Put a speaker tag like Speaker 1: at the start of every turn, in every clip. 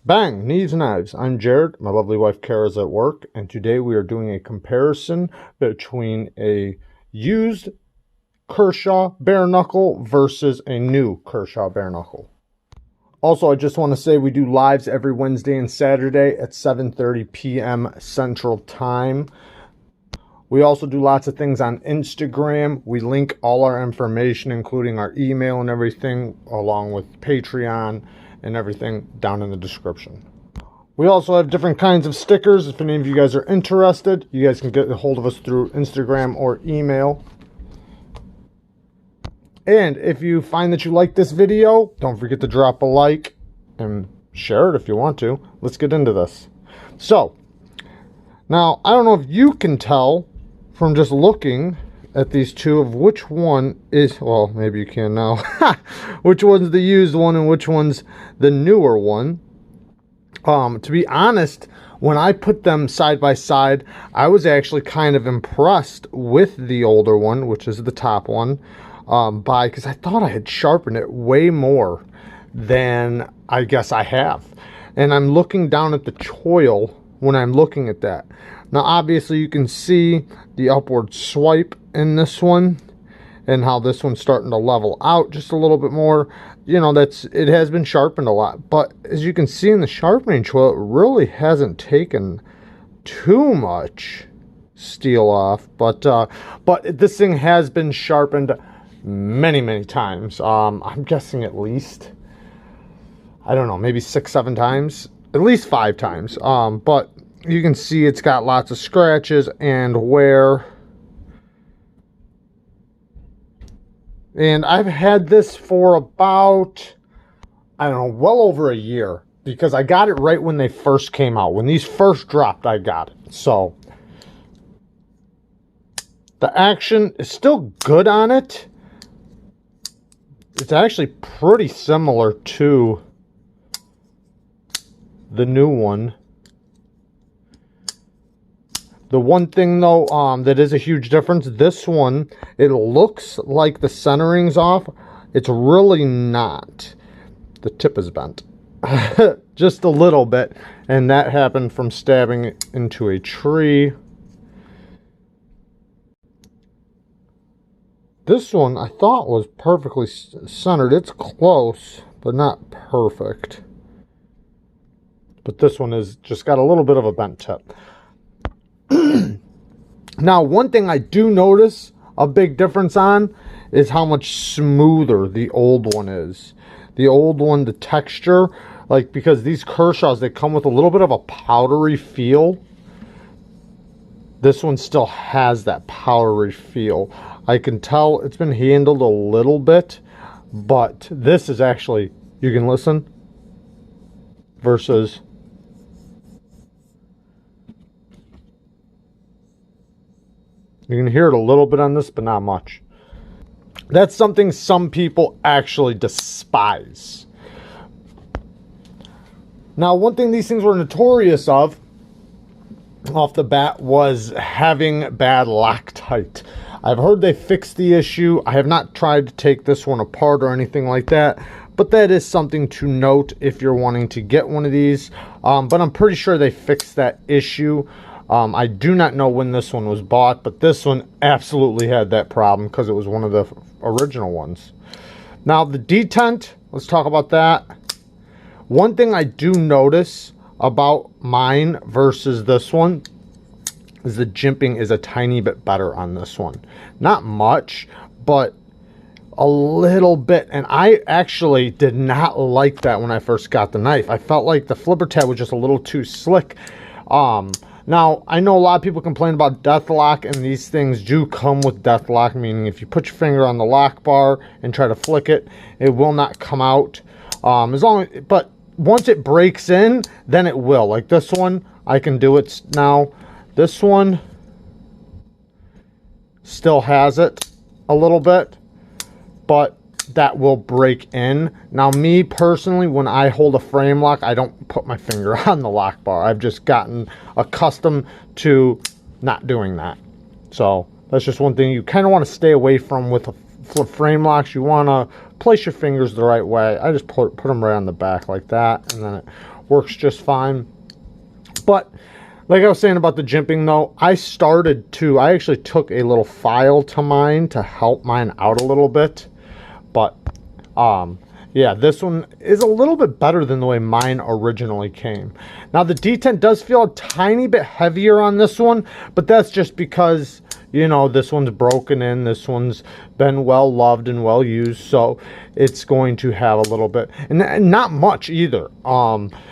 Speaker 1: Bang! Neeves Knives. I'm Jared. My lovely wife Kara's at work, and today we are doing a comparison between a used Kershaw Bareknuckle versus a new Kershaw Bareknuckle. Also, I just want to say we do lives every Wednesday and Saturday at 7:30 p.m. Central Time. We also do lots of things on Instagram. We link all our information, including our email and everything, along with Patreon and everything down in the description. We also have different kinds of stickers. If any of you guys are interested, you guys can get a hold of us through Instagram or email. And if you find that you like this video, don't forget to drop a like and share it if you want to. Let's get into this. So, now, I don't know if you can tell from just looking at these two of which one is, well, maybe you can now, which one's the used one and which one's the newer one. To be honest, when I put them side by side, I was actually kind of impressed with the older one, which is the top one, because I thought I had sharpened it way more than I guess I have. And I'm looking down at the choil when I'm looking at that. Now, obviously, you can see the upward swipe in this one and how this one's starting to level out just a little bit more. You know, it has been sharpened a lot. But as you can see in the sharpening choil, it really hasn't taken too much steel off. But this thing has been sharpened many, many times. I'm guessing at least, I don't know, maybe 6-7 times. At least 5 times. But you can see it's got lots of scratches and wear. And I've had this for about, I don't know, well over a year. Because I got it right when they first came out. When these first dropped, I got it. So, the action is still good on it. It's actually pretty similar to the new one. The one thing though, that is a huge difference, this one, it looks like the centering's off. It's really not. The tip is bent. Just a little bit. And that happened from stabbing it into a tree. This one I thought was perfectly centered. It's close, but not perfect. But this one is just got a little bit of a bent tip. Now, one thing I do notice a big difference on is how much smoother the old one is. The old one, the texture, like, because these Kershaws, they come with a little bit of a powdery feel. This one still has that powdery feel. I can tell it's been handled a little bit, but this is actually, you can listen, versus you can hear it a little bit on this, but not much. That's something some people actually despise. Now, one thing these things were notorious of, off the bat, was having bad Loctite. I've heard they fixed the issue. I have not tried to take this one apart or anything like that, but that is something to note if you're wanting to get one of these. But I'm pretty sure they fixed that issue. I do not know when this one was bought, but this one absolutely had that problem because it was one of the original ones. Now, the detent, let's talk about that. One thing I do notice about mine versus this one is the jimping is a tiny bit better on this one. Not much, but a little bit. And I actually did not like that when I first got the knife. I felt like the flipper tab was just a little too slick. Now, I know a lot of people complain about death lock, and these things do come with death lock, meaning if you put your finger on the lock bar and try to flick it, it will not come out. But once it breaks in, then it will. Like this one, I can do it now. This one still has it a little bit, but that will break in. Now, me personally, when I hold a frame lock, I don't put my finger on the lock bar. I've just gotten accustomed to not doing that. So that's just one thing you kind of want to stay away from with frame locks. You want to place your fingers the right way. I just put them right on the back like that, and then it works just fine. But like I was saying about the jimping though, I actually took a little file to mine to help mine out a little bit. But yeah, this one is a little bit better than the way mine originally came. Now the detent does feel a tiny bit heavier on this one, but that's just because, you know, this one's broken in, this one's been well loved and well used, so it's going to have a little bit, and not much either.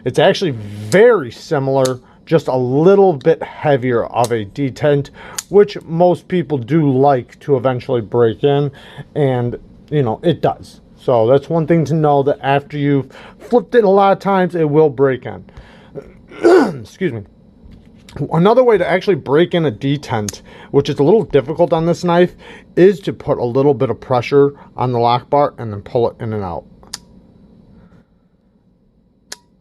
Speaker 1: It's actually very similar, just a little bit heavier of a detent, which most people do like to eventually break in, and you know, it does. So that's one thing to know, that after you've flipped it a lot of times, it will break in. Excuse me. Another way to actually break in a detent, which is a little difficult on this knife, is to put a little bit of pressure on the lock bar and then pull it in and out.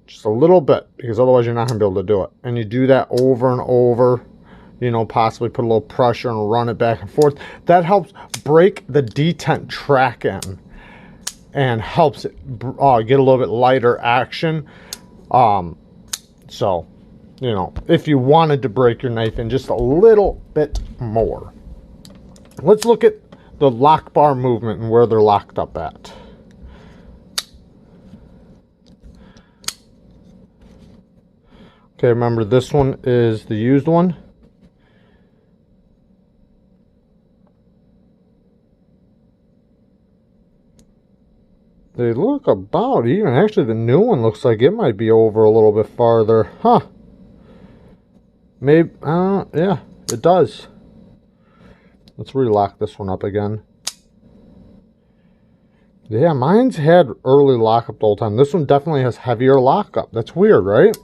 Speaker 1: Just a little bit, because otherwise you're not going to be able to do it. And you do that over and over, you know, possibly put a little pressure and run it back and forth. That helps break the detent track in and helps it get a little bit lighter action. So, you know, if you wanted to break your knife in just a little bit more. Let's look at the lock bar movement and where they're locked up at. Okay, remember this one is the used one. They look about even. Actually, the new one looks like it might be over a little bit farther. Huh. Maybe, yeah, it does. Let's relock this one up again. Yeah, mine's had early lockup the whole time. This one definitely has heavier lockup. That's weird, right?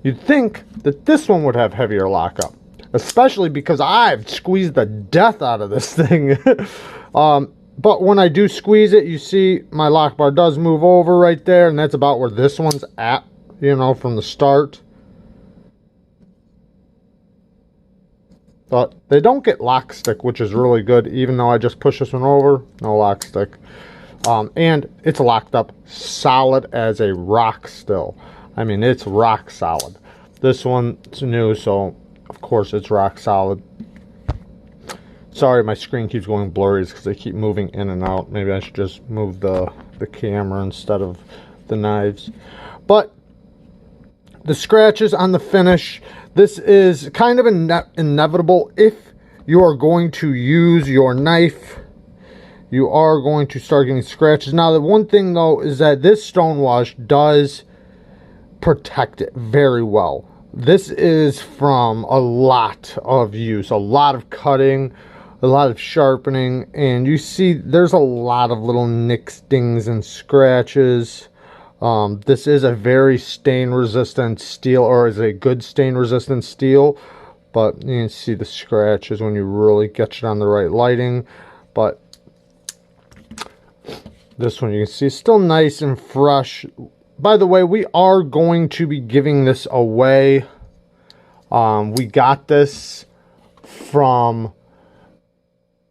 Speaker 1: You'd think that this one would have heavier lockup, especially because I've squeezed the death out of this thing. But when I do squeeze it, you see my lock bar does move over right there, and that's about where this one's at, you know, from the start. But they don't get lock stick, which is really good, even though I just push this one over, no lock stick. And it's locked up solid as a rock still. I mean, it's rock solid. This one's new, so of course it's rock solid. Sorry, my screen keeps going blurry because they keep moving in and out. Maybe I should just move the camera instead of the knives. But the scratches on the finish, this is kind of inevitable. If you are going to use your knife, you are going to start getting scratches. Now, the one thing though is that this stone wash does protect it very well. This is from a lot of use, a lot of cutting, a lot of sharpening, and you see there's a lot of little nicks, dings, and scratches. This is a very stain resistant steel, or is a good stain resistant steel, but you can see the scratches when you really get it on the right lighting. But this one you can see still nice and fresh. By the way, we are going to be giving this away. We got this from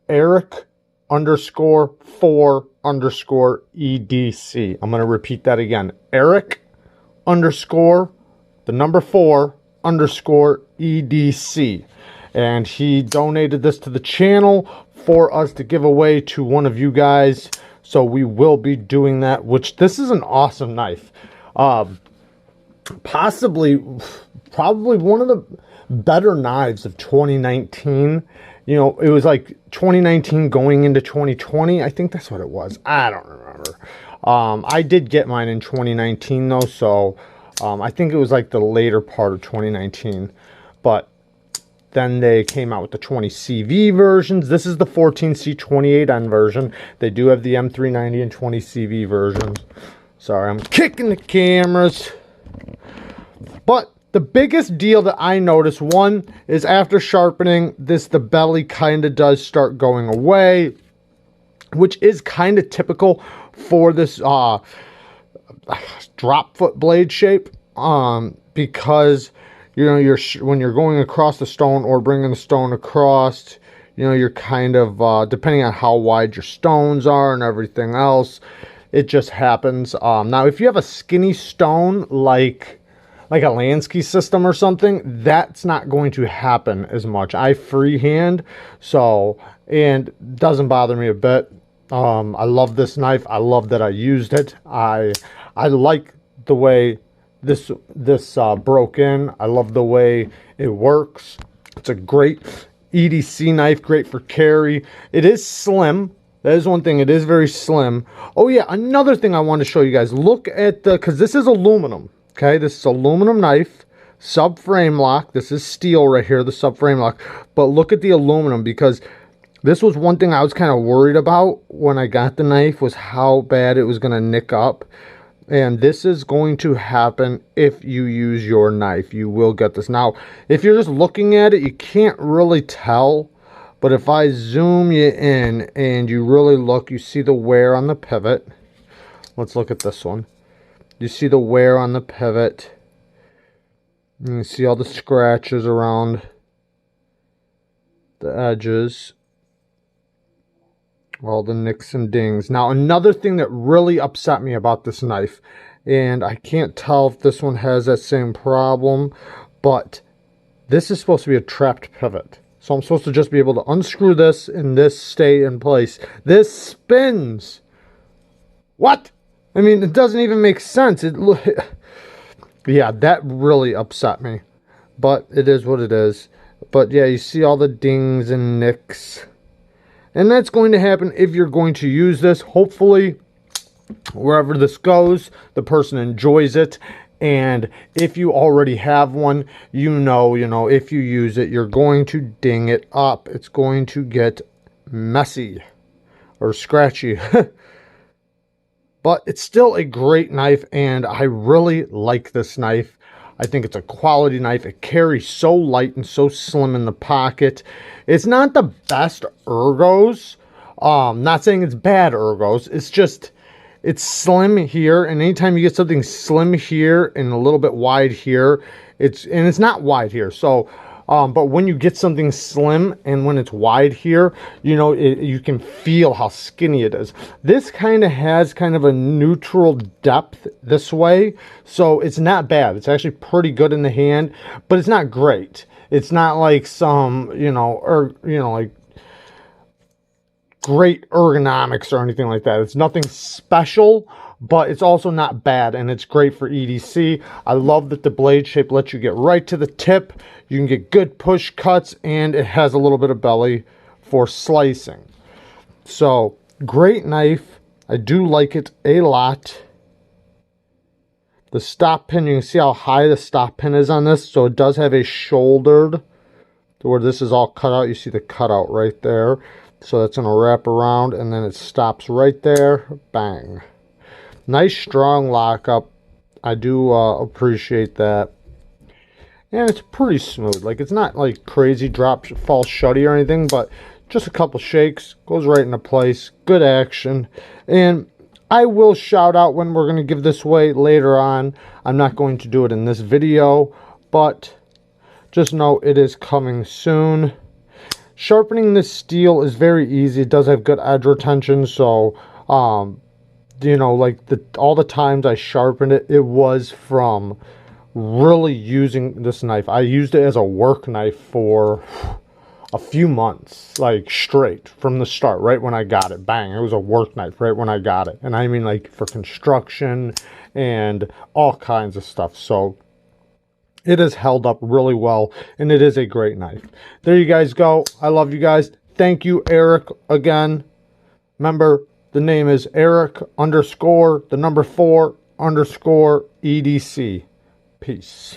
Speaker 1: Eric_4_EDC. I'm going to repeat that again. Eric_4_EDC. And he donated this to the channel for us to give away to one of you guys. So we will be doing that, which this is an awesome knife. Probably one of the better knives of 2019. You know, it was like 2019 going into 2020. I think that's what it was. I don't remember. I did get mine in 2019 though, so I think it was like the later part of 2019. But then they came out with the 20CV versions. This is the 14C28N version. They do have the M390 and 20CV versions. Sorry, I'm kicking the cameras. But the biggest deal that I noticed, one, is after sharpening, the belly kind of does start going away, which is kind of typical for this drop foot blade shape, because, you know, when you're going across the stone or bringing the stone across, you know, you're kind of, depending on how wide your stones are and everything else, it just happens. Now, if you have a skinny stone, like like a Lansky system or something, that's not going to happen as much. I freehand, so, and it doesn't bother me a bit. I love this knife. I love that I used it. I like the way this broke in. I love the way it works. It's a great EDC knife, great for carry. It is slim. That is one thing. It is very slim. Oh yeah, another thing I want to show you guys. Look at the, because this is aluminum. Okay, this is aluminum knife, subframe lock. This is steel right here, the subframe lock. But look at the aluminum, because this was one thing I was kind of worried about when I got the knife, was how bad it was going to nick up. And this is going to happen if you use your knife. You will get this. Now, if you're just looking at it, you can't really tell. But if I zoom you in and you really look, you see the wear on the pivot. Let's look at this one. You see the wear on the pivot. You can see all the scratches around the edges. All the nicks and dings. Now, another thing that really upset me about this knife, and I can't tell if this one has that same problem, but this is supposed to be a trapped pivot. So I'm supposed to just be able to unscrew this and this stay in place. This spins. What? I mean, it doesn't even make sense. Yeah, that really upset me. But it is what it is. But yeah, you see all the dings and nicks. And that's going to happen if you're going to use this. Hopefully, wherever this goes, the person enjoys it. And if you already have one, you know, if you use it, you're going to ding it up. It's going to get messy or scratchy. But it's still a great knife, and I really like this knife. I think it's a quality knife. It carries so light and so slim in the pocket. It's not the best ergos. Not saying it's bad ergos. It's just, it's slim here. And anytime you get something slim here and a little bit wide here, it's not wide here. So, but when you get something slim and when it's wide here, you can feel how skinny it is. This kind of has kind of a neutral depth this way. So it's not bad. It's actually pretty good in the hand, but it's not great. It's not like some, like great ergonomics or anything like that. It's nothing special, but it's also not bad, and it's great for EDC. I love that the blade shape lets you get right to the tip. You can get good push cuts, and it has a little bit of belly for slicing. So, great knife. I do like it a lot. The stop pin, you can see how high the stop pin is on this. So it does have a shouldered, to where this is all cut out. You see the cutout right there. So that's going to wrap around, and then it stops right there. Bang. Nice strong lockup. I do appreciate that. And it's pretty smooth. Like, it's not like crazy drop, fall shutty or anything, but just a couple shakes. Goes right into place. Good action. And I will shout out when we're going to give this away later on. I'm not going to do it in this video, but just know it is coming soon. Sharpening this steel is very easy. It does have good edge retention, so like all the times I sharpened it, it was from really using this knife. I used it as a work knife for a few months, like straight from the start, right when I got it. Bang, it was a work knife right when I got it. And I mean, like, for construction and all kinds of stuff. So it has held up really well, and it is a great knife. There you guys go. I love you guys. Thank you, Eric, again. Remember, the name is Eric _4 EDC. Peace.